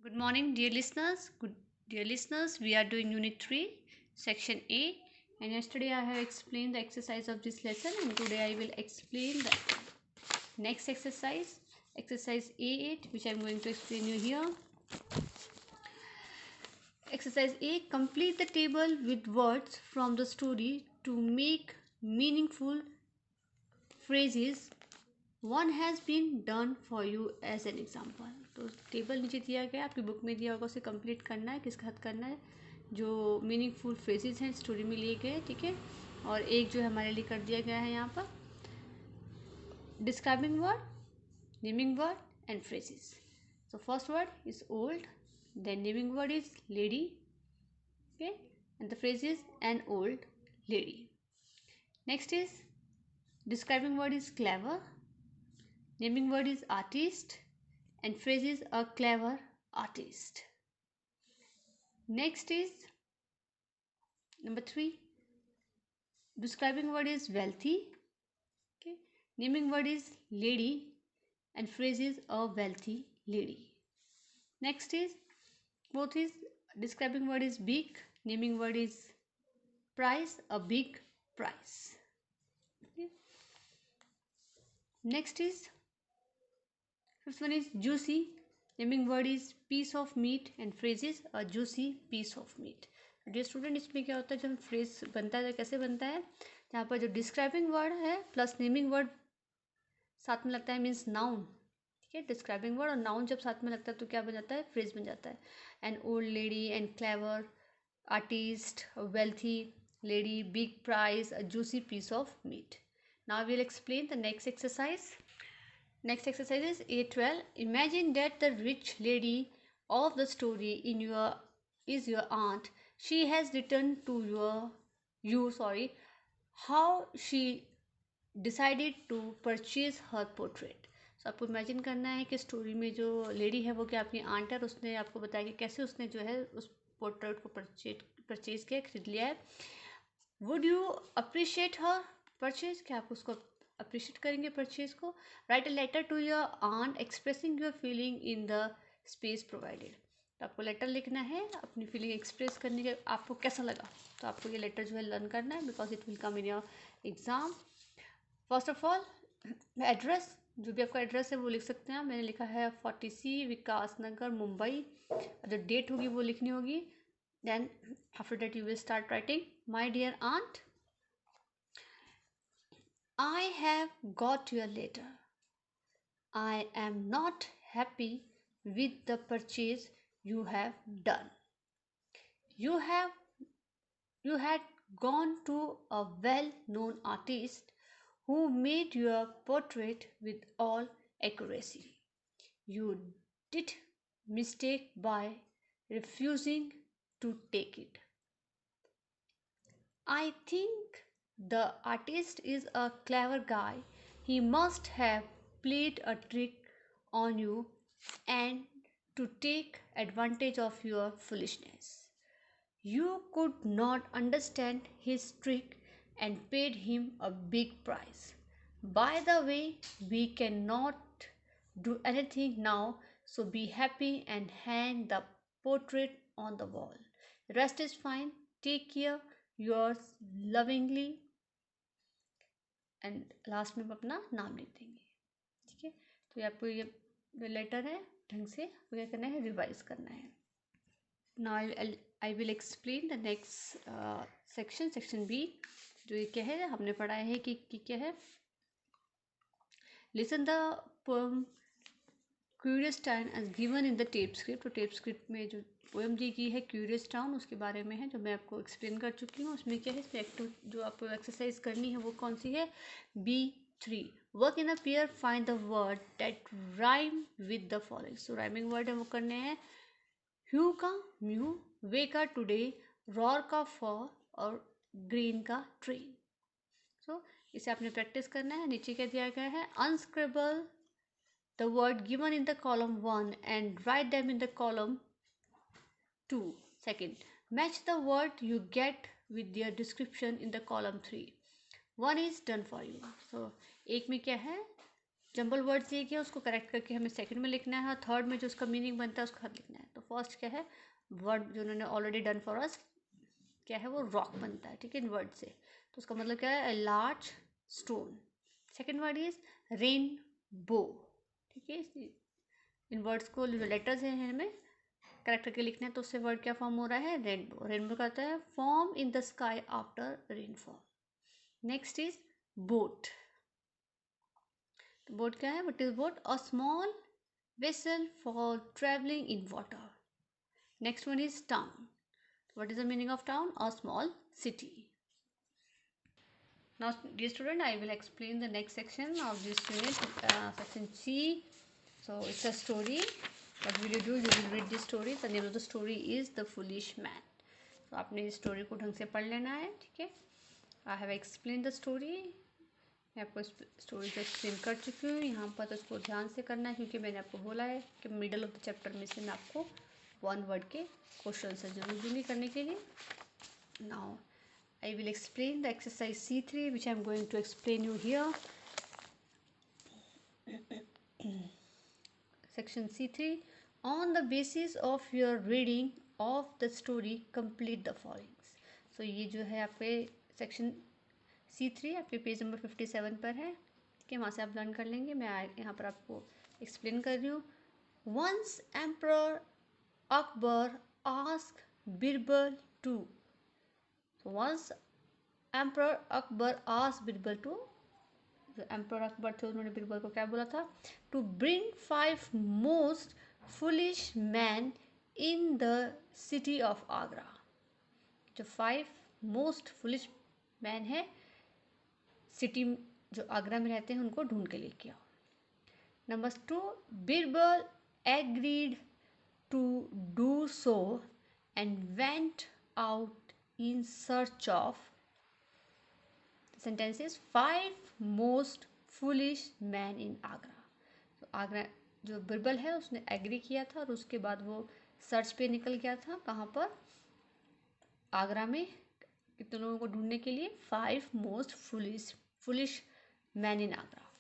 Good morning, dear listeners. Dear listeners, we are doing Unit 3, Section A. And yesterday I have explained the exercise of this lesson, and today I will explain the next exercise, exercise A8, which I am going to explain you here. Exercise A, complete the table with words from the story to make meaningful phrases. One has been done for you as an example. तो table नीचे दिया गया, आपकी book में दिया होगा, उसे complete करना है, किसके साथ करना है, जो मीनिंगफुल फ्रेजेस हैं स्टोरी में लिए गए, ठीक है। और एक जो है हमारे लिए कर दिया गया है यहाँ पर describing word, naming word and phrases. So first word is old, then naming word is lady, okay, and the phrase is an old lady. Next is describing word is clever, naming word is artist, and phrase is a clever artist. Next is number 3. Describing word is wealthy, okay, naming word is lady, and phrase is a wealthy lady. Next is both is describing word is big, naming word is price, a big price. Okay. Next is fifth one is juicy, naming word is piece of meat, and phrase is a juicy piece of meat. Dear student, इसमें क्या होता है जब phrase बनता है तो कैसे बनता है, जहाँ पर जो डिस्क्राइबिंग वर्ड है प्लस नेमिंग वर्ड साथ में लगता है मीन्स नाउन, ठीक है। डिस्क्राइबिंग वर्ड और नाउन जब साथ में लगता है तो क्या बन जाता है, फ्रेज बन जाता है. An old lady, an clever artist, wealthy lady, big price, a juicy piece of meat. Now we will explain the next exercise. Next exercise is A12. Imagine that the rich lady of the story is your aunt. She has written to you how she decided to purchase her portrait. So आपको imagine करना है कि story में जो lady है वो क्या आपकी आंट है, और उसने आपको बताया कि कैसे उसने जो है उस पोर्ट्रेट को परचेज किया, खरीद लिया है. Would you appreciate her purchase, क्या आप उसको अप्रिशिएट करेंगे परचेज को. Write a letter to your aunt expressing your feeling in the space provided. तो आपको लेटर लिखना है अपनी फीलिंग एक्सप्रेस करने के, आपको कैसा लगा. तो आपको ये लेटर जो है लर्न करना है because it will come in your exam. First of all address, जो भी आपका एड्रेस है वो लिख सकते हैं. मैंने लिखा है 40C विकास नगर मुंबई. जो डेट होगी वो लिखनी होगी. Then after that you will start writing my dear aunt, I have got your letter. I am not happy with the purchase you have done. You had gone to a well-known artist who made your portrait with all accuracy. You did mistake by refusing to take it. I think the artist is a clever guy. He must have played a trick on you and to take advantage of your foolishness. You could not understand his trick and paid him a big price. By the way, we cannot do anything now, so be happy and hang the portrait on the wall. The rest is fine. Take care. Yours lovingly. And last में हम अपना नाम लिख देंगे, ठीक है. तो ये आपको ये लेटर है ढंग से क्या करना है, रिवाइज करना है. Now I will explain the next section, section B. जो ये क्या है हमने पढ़ा है कि क्या है. Listen the poem curious town as given in the tape script. तो टेप स्क्रिप्ट में जो पोएम दी गई है क्यूरियस टाउन उसके बारे में है, जो मैं आपको एक्सप्लेन कर चुकी हूँ. उसमें क्या है, इसमें एक्टिव जो आपको एक्सरसाइज करनी है वो कौन सी है, B3. Work in a pair, find the word that rhyme with the following. So rhyming word है वो करने हैं. ह्यू का म्यू, वे का टुडे, रॉर का फॉर और ग्रीन का ट्रेन. सो इसे आपने प्रैक्टिस करना है. नीचे क्या दिया गया है, अनस्क्रिबल the word given in the column 1 and write them in the column 2. Second, match the word you get with their description in the column 3. One is done for you. So एक में क्या है, जंबल वर्ड से किया, उसको correct करके हमें second में लिखना है, थर्ड में जो उसका मीनिंग बनता है उसका हाथ लिखना है। तो फर्स्ट क्या है, वर्ड जो उन्होंने ऑलरेडी डन फॉर अस क्या है, वो रॉक बनता है, ठीक है, इन वर्ड से। तो उसका मतलब क्या है, a large stone. Second word is rain बो, ठीक है। इन वर्ड्स को जो लेटर्स हैं हमें करेक्ट करके लिखना है। तो उससे वर्ड क्या फॉर्म हो रहा है, रेनबो। रेनबो कहता है form in the sky after rainfall. Next is boat. तो बोट क्या है, what is boat, a small vessel for travelling in water. Next one is town. What is the meaning of town, a small city. Now, dear student, I will explain the next section of this unit, section C. So, it's a story. What will you do? You will read this story. The name of the story is The Foolish Man. तो आपने इस story को ढंग से पढ़ लेना है, ठीक है। I have explain the story. मैं आपको इस स्टोरी को एक्सप्लेन कर चुकी हूँ। यहाँ पर तो इसको ध्यान से करना है, क्योंकि मैंने आपको बोला है कि मिडल ऑफ द चैप्टर में से मैं आपको वन वर्ड के क्वेश्चन से जरूर दूँगी करने के लिए। Now I will explain the exercise C3, which I am going to explain you here. Section C3, on the basis of your reading of the story, complete the following. So ये जो है आपके सेक्शन C3 आपके page number 57 पर है, ठीक है, वहाँ से आप लर्न कर लेंगे। मैं यहाँ पर आपको एक्सप्लेन कर रही हूँ। Once Emperor Akbar asked Birbal to, so once Emperor Akbar asked Birbal to, जो एम्पर अकबर थे उन्होंने बिरबल को क्या बोला था, to bring 5 most foolish man in the city of Agra. जो 5 मोस्ट फुलिश मैन है सिटी जो आगरा में रहते हैं उनको ढूंढ के लेके आओ। Number 2, Birbal agreed to do so and went out in search of, sentence is 5 most foolish man in Agra. तो आगरा जो बिरबल है उसने एग्री किया था और उसके बाद वो सर्च पे निकल गया था, कहाँ पर, आगरा में, कितने लोगों को ढूंढने के लिए, 5 most foolish man in Agra.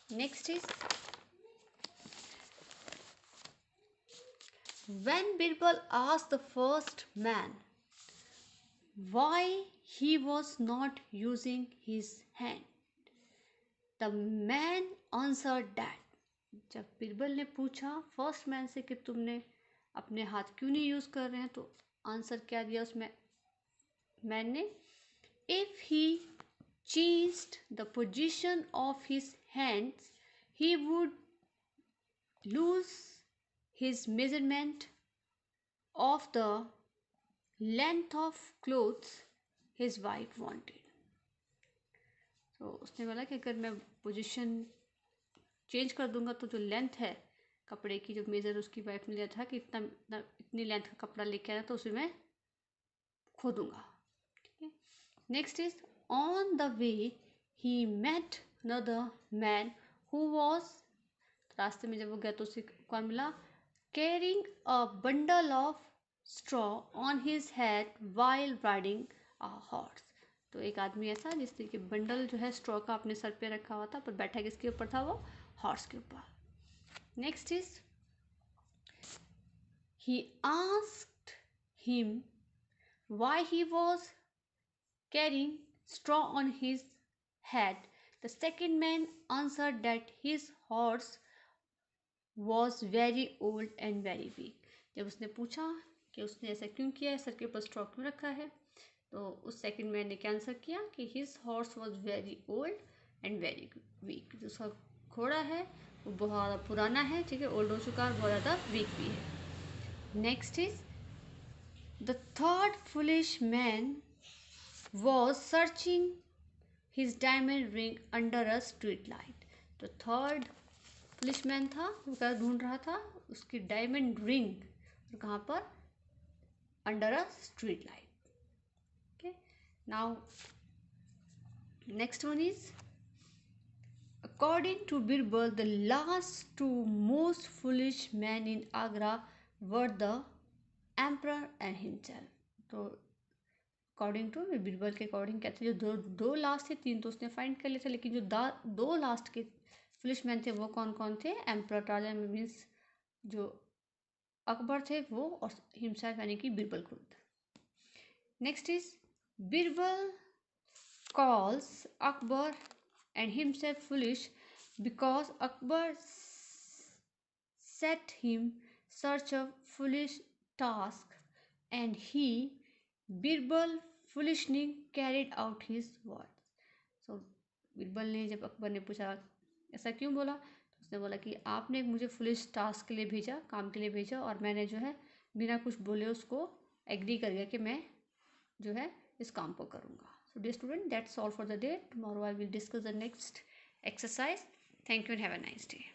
Next is when Birbal asked the first man why he was not using his hand, the man answered that, जब बिरबल ने पूछा फर्स्ट मैन से कि तुमने अपने हाथ क्यों नहीं यूज कर रहे हैं, तो आंसर क्या दिया उसमें मैन ने, if he changed the position of his hands he would lose his measurement of the length of clothes his wife wanted. तो उसने बोला कि अगर मैं पोजीशन चेंज कर दूंगा तो जो लेंथ है कपड़े की, जो मेज़र उसकी वाइफ ने लिया था कि इतनी लेंथ का कपड़ा लेके आना, तो उसे मैं खो दूंगा, ठीक है। Next is on the way he met another man who was, रास्ते में जब वो गया तो उसे कौन मिला, carrying a bundle of straw on his head while riding a horse। तो एक आदमी ऐसा जिसने कि बंडल जो है स्ट्रॉ का अपने सर पे रखा हुआ था, पर बैठा किसके ऊपर था, वो हॉर्स के ऊपर। Next is he asked him why he was carrying straw on his head. The second man answered that his horse was very old and very weak। जब उसने पूछा कि उसने ऐसा क्यों किया है, सर के ऊपर स्ट्रॉ क्यों रखा है, तो उस सेकंड मैन ने क्या आंसर किया कि his horse was very old and very weak. जो उसका घोड़ा है वो बहुत पुराना है, ठीक है, ओल्ड हो चुका है, बहुत ज़्यादा वीक भी है। Next is the third foolish man was searching his diamond ring under a street light. तो थर्ड फुलिश मैन था, वो क्या ढूंढ रहा था, उसकी डायमंड रिंग, और कहाँ पर, under a street light। Okay, now next one is according to Birbal the last 2 most foolish men in Agra were the emperor and himself। तो अकॉर्डिंग टू बिरबल के अकॉर्डिंग कहते हैं जो दो लास्ट थे, 3 तो उसने फाइंड कर लिए थे, लेकिन जो 2 लास्ट के फुलिश मैन थे वो कौन कौन थे? एम्परर राजा मीन्स जो अकबर थे वो, और हिमसेल्फ यानी कि बीरबल खुद। Next is Birbal calls Akbar and himself foolish because Akbar set him such a foolish task, and he, Birbal, foolishly carried out his words. So Birbal ने, जब अकबर ने पूछा ऐसा क्यों बोला, तो उसने बोला कि आपने मुझे फुलिश टास्क के लिए भेजा, काम के लिए भेजा, और मैंने जो है बिना कुछ बोले उसको एग्री कर गया कि मैं जो है इस काम को करूँगा. So dear student, that's all for the day. Tomorrow I will discuss the next exercise. Thank you and have a nice day.